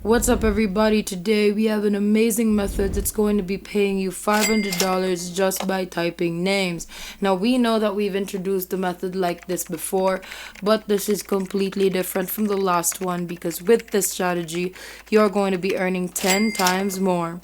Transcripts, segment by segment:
What's up, everybody? Today we have an amazing method that's going to be paying you $500 just by typing names. Now, we know that we've introduced a method like this before, but this is completely different from the last one because with this strategy, you're going to be earning 10 times more.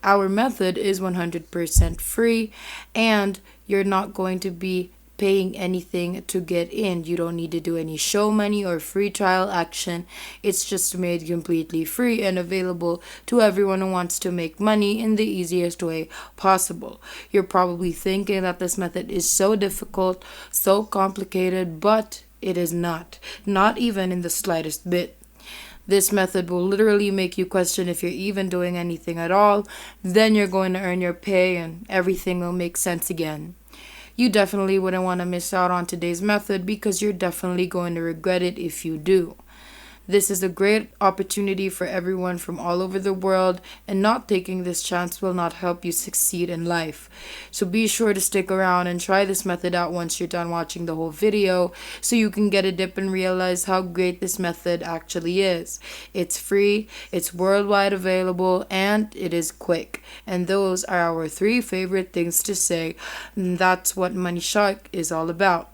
Our method is 100% free, and you're not going to be paying anything to get in. You don't need to do any show money or free trial action. It's just made completely free and available to everyone who wants to make money in the easiest way possible. You're probably thinking that this method is so difficult, so complicated, but it is not even in the slightest bit. This method will literally make you question if you're even doing anything at all. Then you're going to earn your pay and everything will make sense again. You definitely wouldn't want to miss out on today's method because you're definitely going to regret it if you do. This is a great opportunity for everyone from all over the world, and not taking this chance will not help you succeed in life. So be sure to stick around and try this method out once you're done watching the whole video so you can get a dip and realize how great this method actually is. It's free, it's worldwide available, and it is quick. And those are our three favorite things to say. And that's what Money Shark is all about.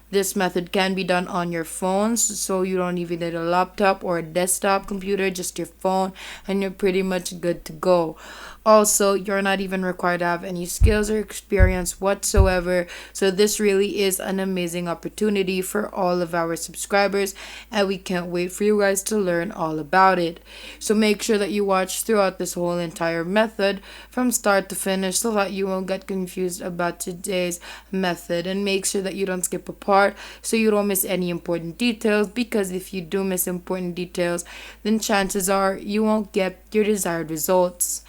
This method can be done on your phones, so you don't even need a laptop or a desktop computer, just your phone, and you're pretty much good to go. Also, you're not even required to have any skills or experience whatsoever, so this really is an amazing opportunity for all of our subscribers, and we can't wait for you guys to learn all about it. So make sure that you watch throughout this whole entire method from start to finish so that you won't get confused about today's method, and make sure that you don't skip a part so you don't miss any important details, because if you do miss important details, then chances are you won't get your desired results.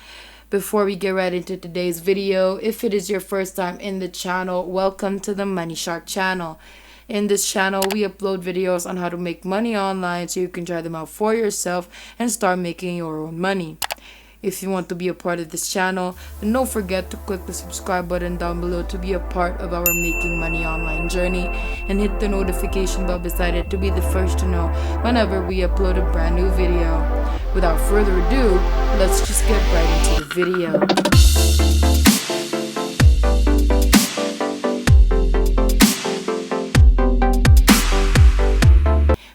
Before we get right into today's video, if it is your first time in the channel, welcome to the Money Shark channel. In this channel, we upload videos on how to make money online so you can try them out for yourself and start making your own money. If you want to be a part of this channel, then don't forget to click the subscribe button down below to be a part of our making money online journey, and hit the notification bell beside it to be the first to know whenever we upload a brand new video. Without further ado, let's just get right into the video.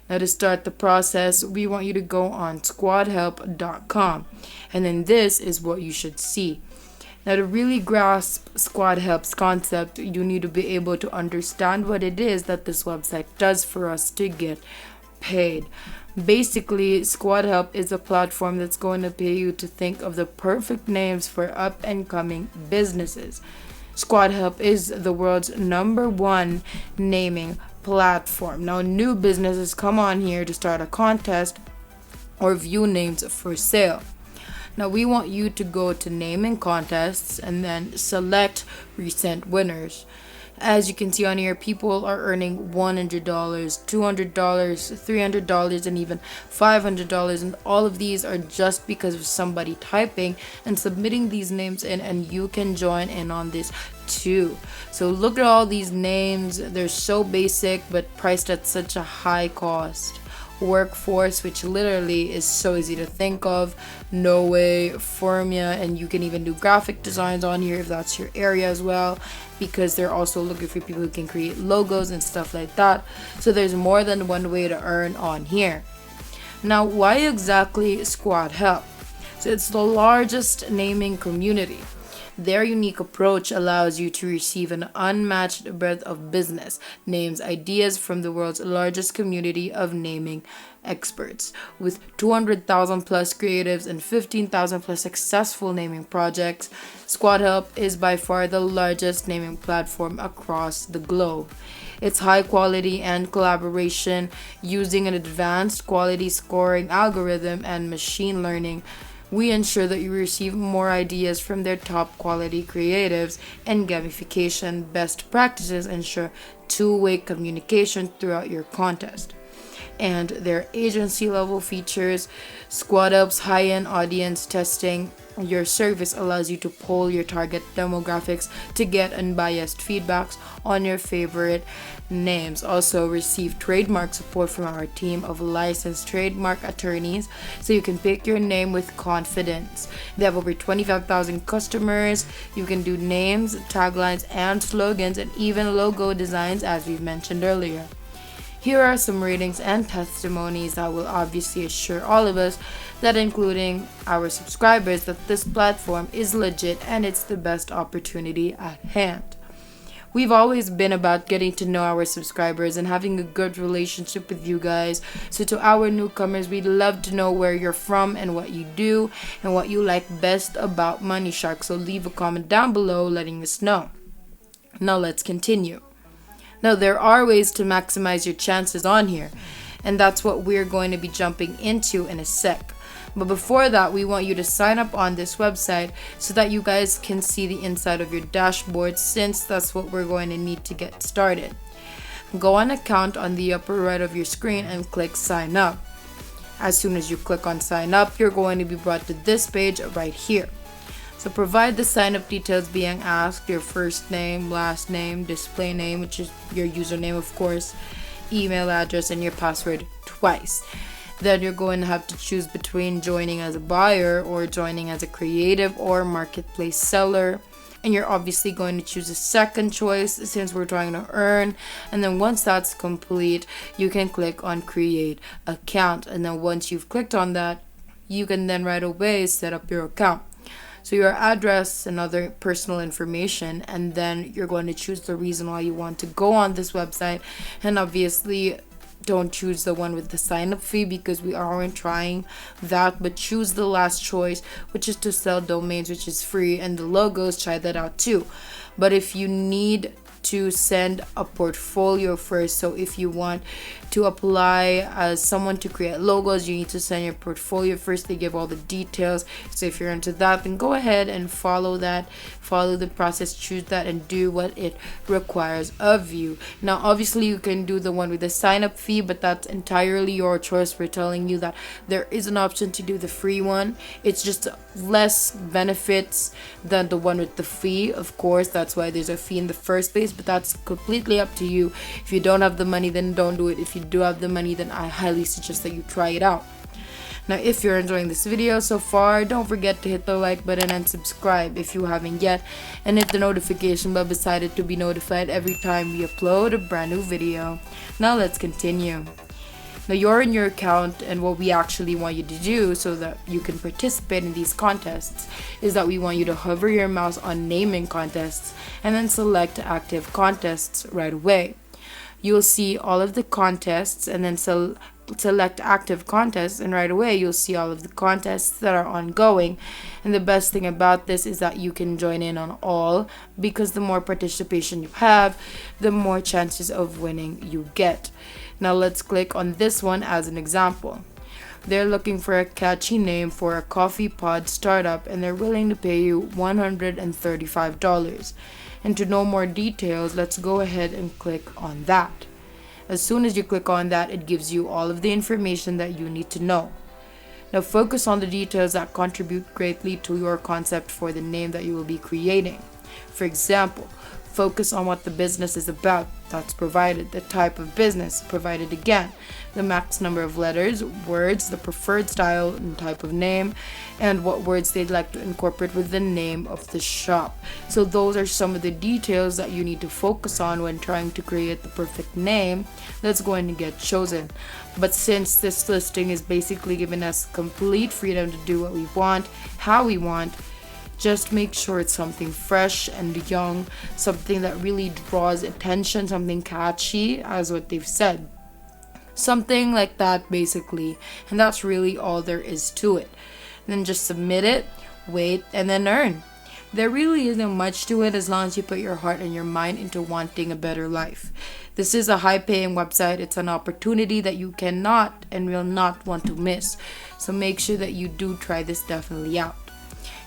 Now, to start the process, we want you to go on squadhelp.com, and then this is what you should see. Now, to really grasp SquadHelp's concept, you need to be able to understand what it is that this website does for us to get paid. Basically, SquadHelp is a platform that's going to pay you to think of the perfect names for up and coming businesses. SquadHelp is the world's #1 naming platform. Now, new businesses come on here to start a contest or view names for sale. Now, we want you to go to naming contests and then select recent winners. As you can see on here, people are earning $100, $200, $300, and even $500, and all of these are just because of somebody typing and submitting these names in, and you can join in on this too. So look at all these names. They're so basic but priced at such a high cost. Workforce, which literally is so easy to think of, No Way, Formia, and you can even do graphic designs on here if that's your area as well, because they're also looking for people who can create logos and stuff like that. So there's more than one way to earn on here. Now, why exactly SquadHelp? So it's the largest naming community. Their unique approach allows you to receive an unmatched breadth of business names ideas from the world's largest community of naming experts. With 200,000 plus creatives and 15,000 plus successful naming projects, SquadHelp is by far the largest naming platform across the globe. It's high quality and collaboration using an advanced quality scoring algorithm and machine learning. We ensure that you receive more ideas from their top quality creatives, and gamification best practices ensure two-way communication throughout your contest. and their agency level features. Squad Up's high-end audience testing your service allows you to poll your target demographics to get unbiased feedbacks on your favorite names. Also, receive trademark support from our team of licensed trademark attorneys so you can pick your name with confidence. They have over 25,000 customers. You can do names, taglines, and slogans, and even logo designs, as we've mentioned earlier. Here are some ratings and testimonies that will obviously assure all of us, that including our subscribers, that this platform is legit and it's the best opportunity at hand. We've always been about getting to know our subscribers and having a good relationship with you guys. So to our newcomers, we'd love to know where you're from and what you do and what you like best about Money Shark. So leave a comment down below letting us know. Now let's continue. Now, there are ways to maximize your chances on here, and that's what we're going to be jumping into in a sec. But before that, we want you to sign up on this website so that you guys can see the inside of your dashboard, since that's what we're going to need to get started. Go on account on the upper right of your screen and click sign up. As soon as you click on sign up, you're going to be brought to this page right here. So provide the sign up details being asked: your first name, last name, display name, which is your username of course, email address, and your password twice. Then you're going to have to choose between joining as a buyer or joining as a creative or marketplace seller. And you're obviously going to choose a second choice since we're trying to earn. And then once that's complete, you can click on create account. And then once you've clicked on that, you can then right away set up your account. So your address and other personal information, and then you're going to choose the reason why you want to go on this website. And obviously don't choose the one with the sign up fee because we aren't trying that, but choose the last choice, which is to sell domains, which is free, and the logos, try that out too. But if you need to send a portfolio first, so if you want to apply as someone to create logos, you need to send your portfolio first. They give all the details. So if you're into that, then go ahead and follow the process, choose that, and do what it requires of you. Now obviously you can do the one with the sign up fee, but that's entirely your choice. We're telling you that there is an option to do the free one. It's just less benefits than the one with the fee, of course. That's why there's a fee in the first place, but that's completely up to you. If you don't have the money, then don't do it. If you do have the money, then I highly suggest that you try it out. Now, if you're enjoying this video so far, don't forget to hit the like button and subscribe if you haven't yet, and hit the notification bell beside it to be notified every time we upload a brand new video. Now let's continue. Now you're in your account, and what we actually want you to do so that you can participate in these contests is that we want you to hover your mouse on naming contests and then select active contests right away. You'll see all of the contests, and then select active contests, and right away you'll see all of the contests that are ongoing. And the best thing about this is that you can join in on all, because the more participation you have, the more chances of winning you get. Now let's click on this one as an example. They're looking for a catchy name for a coffee pod startup, and they're willing to pay you $135. And to know more details, let's go ahead and click on that. As soon as you click on that, it gives you all of the information that you need to know. Now focus on the details that contribute greatly to your concept for the name that you will be creating. For example, focus on what the business is about. That's provided. The type of business provided again. The max number of letters, words, the preferred style and type of name, and what words they'd like to incorporate with the name of the shop. So those are some of the details that you need to focus on when trying to create the perfect name that's going to get chosen. But since this listing is basically giving us complete freedom to do what we want, how we want, just make sure it's something fresh and young, something that really draws attention, something catchy, as what they've said. Something like that, basically. And that's really all there is to it. Then just submit it, wait, and then earn. There really isn't much to it as long as you put your heart and your mind into wanting a better life. This is a high-paying website. It's an opportunity that you cannot and will not want to miss. So make sure that you do try this definitely out.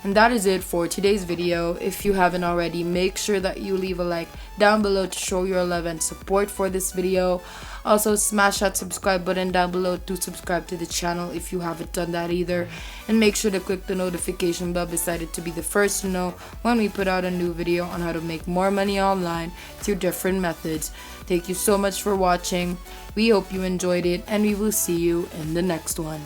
And that is it for today's video. If you haven't already, make sure that you leave a like down below to show your love and support for this video. Also, smash that subscribe button down below to subscribe to the channel if you haven't done that either. And make sure to click the notification bell beside it to be the first to know when we put out a new video on how to make more money online through different methods. Thank you so much for watching. We hope you enjoyed it, and we will see you in the next one.